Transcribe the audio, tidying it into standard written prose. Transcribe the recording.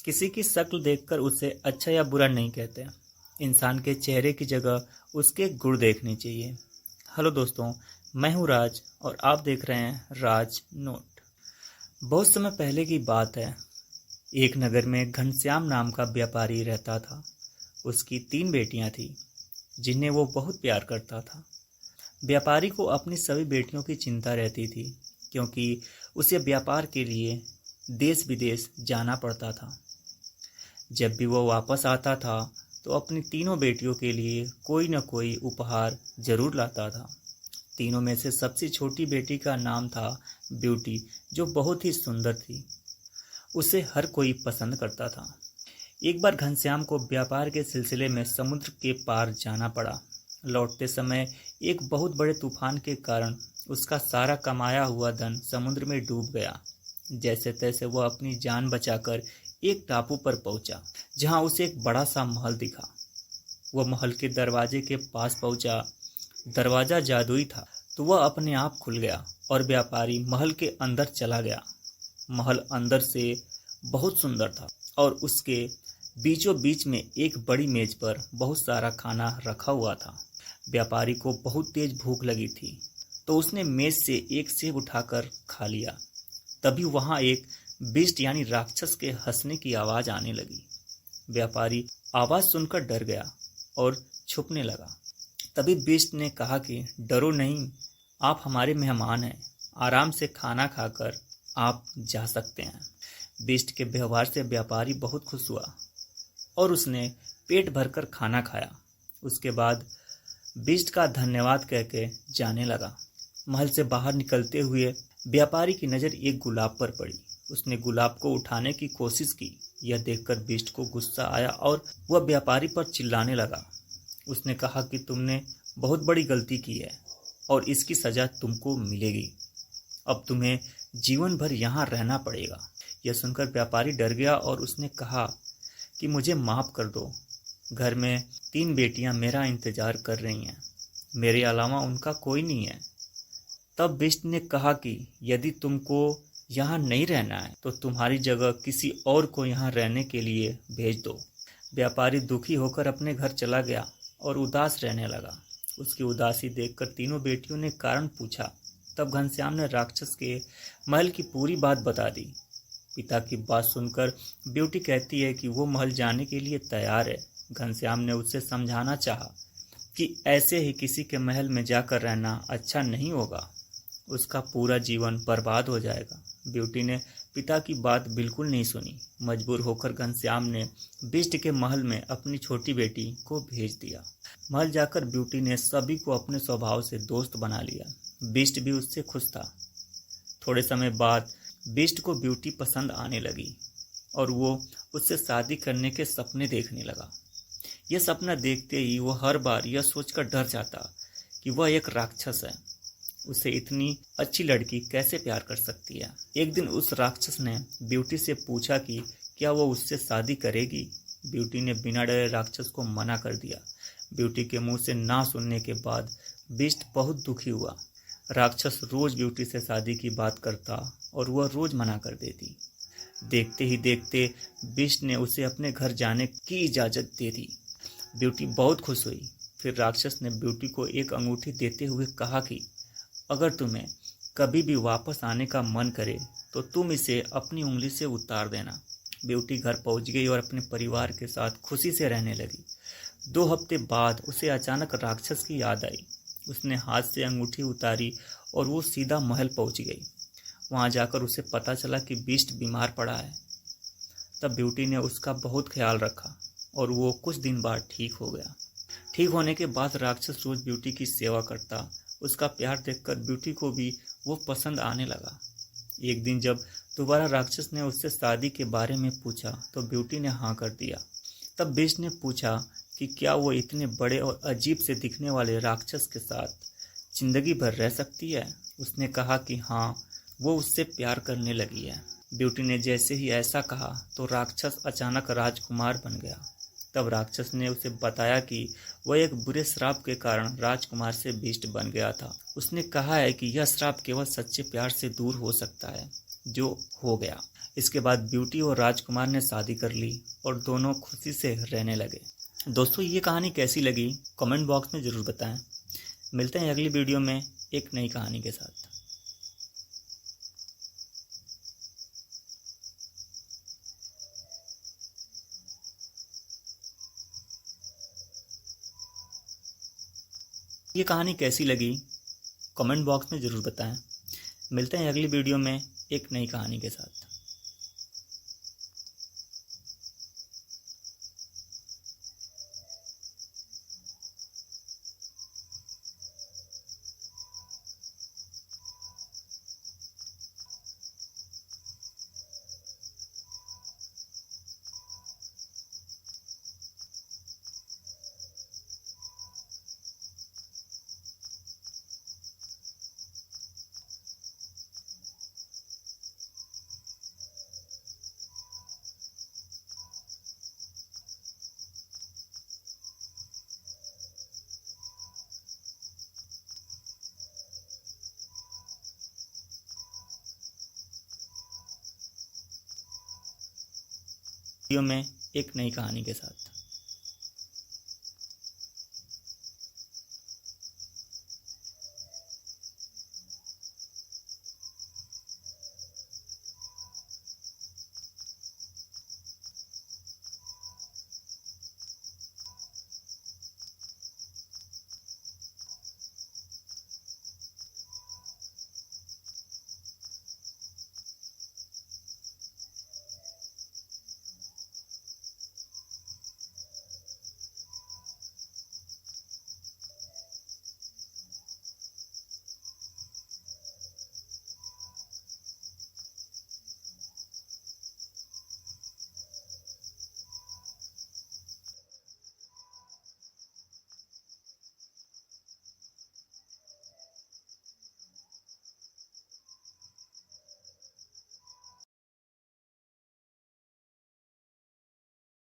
किसी की शक्ल देखकर उसे अच्छा या बुरा नहीं कहते। इंसान के चेहरे की जगह उसके गुण देखने चाहिए। हेलो दोस्तों, मैं हूँ राज और आप देख रहे हैं राज नोट। बहुत समय पहले की बात है। एक नगर में घनश्याम नाम का व्यापारी रहता था। उसकी 3 बेटियां थीं, जिन्हें वो बहुत प्यार करता था। व्यापारी को अपनी सभी बेटियों की चिंता रहती थी, क्योंकि उसे व्यापार के लिए देश विदेश जाना पड़ता था। जब भी वो वापस आता था तो अपनी तीनों बेटियों के लिए कोई न कोई उपहार जरूर लाता था। तीनों में से सबसे छोटी बेटी का नाम था ब्यूटी, जो बहुत ही सुंदर थी। उसे हर कोई पसंद करता था। एक बार घनश्याम को व्यापार के सिलसिले में समुद्र के पार जाना पड़ा। लौटते समय एक बहुत बड़े तूफान के कारण उसका सारा कमाया हुआ धन समुद्र में डूब गया। जैसे तैसे वह अपनी जान बचाकर एक टापू पर पहुंचा, जहां उसे एक बड़ा सा महल दिखा। वह महल के दरवाजे के पास पहुंचा। दरवाजा जादुई था, तो वह अपने आप खुल गया और व्यापारी महल के अंदर चला गया। महल अंदर से बहुत सुंदर था और उसके बीचों बीच में एक बड़ी मेज पर बहुत सारा खाना रखा हुआ था। व्यापारी को बहुत तेज भूख लगी थी, तो उसने मेज से एक सेब उठाकर खा लिया। तभी वहां एक बिष्ट यानी राक्षस के हंसने की आवाज आने लगी। व्यापारी आवाज सुनकर डर गया और छुपने लगा। तभी बिष्ट ने कहा कि डरो नहीं, आप हमारे मेहमान हैं। आराम से खाना खाकर आप जा सकते हैं। बिष्ट के व्यवहार से व्यापारी बहुत खुश हुआ और उसने पेट भरकर खाना खाया। उसके बाद बिष्ट का धन्यवाद कहके जाने लगा। महल से बाहर निकलते हुए व्यापारी की नज़र एक गुलाब पर पड़ी। उसने गुलाब को उठाने की कोशिश की। यह देखकर बिष्ट को गुस्सा आया और वह व्यापारी पर चिल्लाने लगा। उसने कहा कि तुमने बहुत बड़ी गलती की है और इसकी सजा तुमको मिलेगी। अब तुम्हें जीवन भर यहाँ रहना पड़ेगा। यह सुनकर व्यापारी डर गया और उसने कहा कि मुझे माफ कर दो। घर में 3 बेटियां मेरा इंतजार कर रही हैं। मेरे अलावा उनका कोई नहीं है। तब बिष्ट ने कहा कि यदि तुमको यहाँ नहीं रहना है तो तुम्हारी जगह किसी और को यहाँ रहने के लिए भेज दो। व्यापारी दुखी होकर अपने घर चला गया और उदास रहने लगा। उसकी उदासी देखकर तीनों बेटियों ने कारण पूछा। तब घनश्याम ने राक्षस के महल की पूरी बात बता दी। पिता की बात सुनकर ब्यूटी कहती है कि वो महल जाने के लिए तैयार है। घनश्याम ने उससे समझाना चाहा कि ऐसे ही किसी के महल में जाकर रहना अच्छा नहीं होगा, उसका पूरा जीवन बर्बाद हो जाएगा। ब्यूटी ने पिता की बात बिल्कुल नहीं सुनी। मजबूर होकर घनश्याम ने बिष्ट के महल में अपनी छोटी बेटी को भेज दिया। महल जाकर ब्यूटी ने सभी को अपने स्वभाव से दोस्त बना लिया। बिष्ट भी उससे खुश था। थोड़े समय बाद बिष्ट को ब्यूटी पसंद आने लगी और वो उससे शादी करने के सपने देखने लगा। यह सपना देखते ही वो हर बार यह सोचकर डर जाता कि वह एक राक्षस है। उसे इतनी अच्छी लड़की कैसे प्यार कर सकती है। एक दिन उस राक्षस ने ब्यूटी से पूछा कि क्या वो उससे शादी करेगी। ब्यूटी ने बिना डरे राक्षस को मना कर दिया। ब्यूटी के मुंह से ना सुनने के बाद बिष्ट बहुत दुखी हुआ। राक्षस रोज ब्यूटी से शादी की बात करता और वह रोज मना कर देती। देखते ही देखते बिष्ट ने उसे अपने घर जाने की इजाजत दे दी। ब्यूटी बहुत खुश हुई। फिर राक्षस ने ब्यूटी को एक अंगूठी देते हुए कहा कि अगर तुम्हें कभी भी वापस आने का मन करे तो तुम इसे अपनी उंगली से उतार देना। ब्यूटी घर पहुंच गई और अपने परिवार के साथ खुशी से रहने लगी। 2 हफ्ते बाद उसे अचानक राक्षस की याद आई। उसने हाथ से अंगूठी उतारी और वो सीधा महल पहुंच गई। वहां जाकर उसे पता चला कि बिष्ट बीमार पड़ा है। तब ब्यूटी ने उसका बहुत ख्याल रखा और वो कुछ दिन बाद ठीक हो गया। ठीक होने के बाद राक्षस रोज ब्यूटी की सेवा करता। उसका प्यार देखकर ब्यूटी को भी वो पसंद आने लगा। एक दिन जब दोबारा राक्षस ने उससे शादी के बारे में पूछा तो ब्यूटी ने हाँ कर दिया। तब बिष्ट ने पूछा कि क्या वो इतने बड़े और अजीब से दिखने वाले राक्षस के साथ जिंदगी भर रह सकती है। उसने कहा कि हाँ, वो उससे प्यार करने लगी है। ब्यूटी ने जैसे ही ऐसा कहा तो राक्षस अचानक राजकुमार बन गया। तब राक्षस ने उसे बताया कि वह एक बुरे श्राप के कारण राजकुमार से बिष्ट बन गया था। उसने कहा है कि यह श्राप केवल सच्चे प्यार से दूर हो सकता है, जो हो गया। इसके बाद ब्यूटी और राजकुमार ने शादी कर ली और दोनों खुशी से रहने लगे। दोस्तों, ये कहानी कैसी लगी कमेंट बॉक्स में ज़रूर बताएं। मिलते हैं अगली वीडियो में एक नई कहानी के साथ। ये कहानी कैसी लगी कमेंट बॉक्स में ज़रूर बताएं। मिलते हैं अगली वीडियो में एक नई कहानी के साथ। वीडियो में एक नई कहानी के साथ।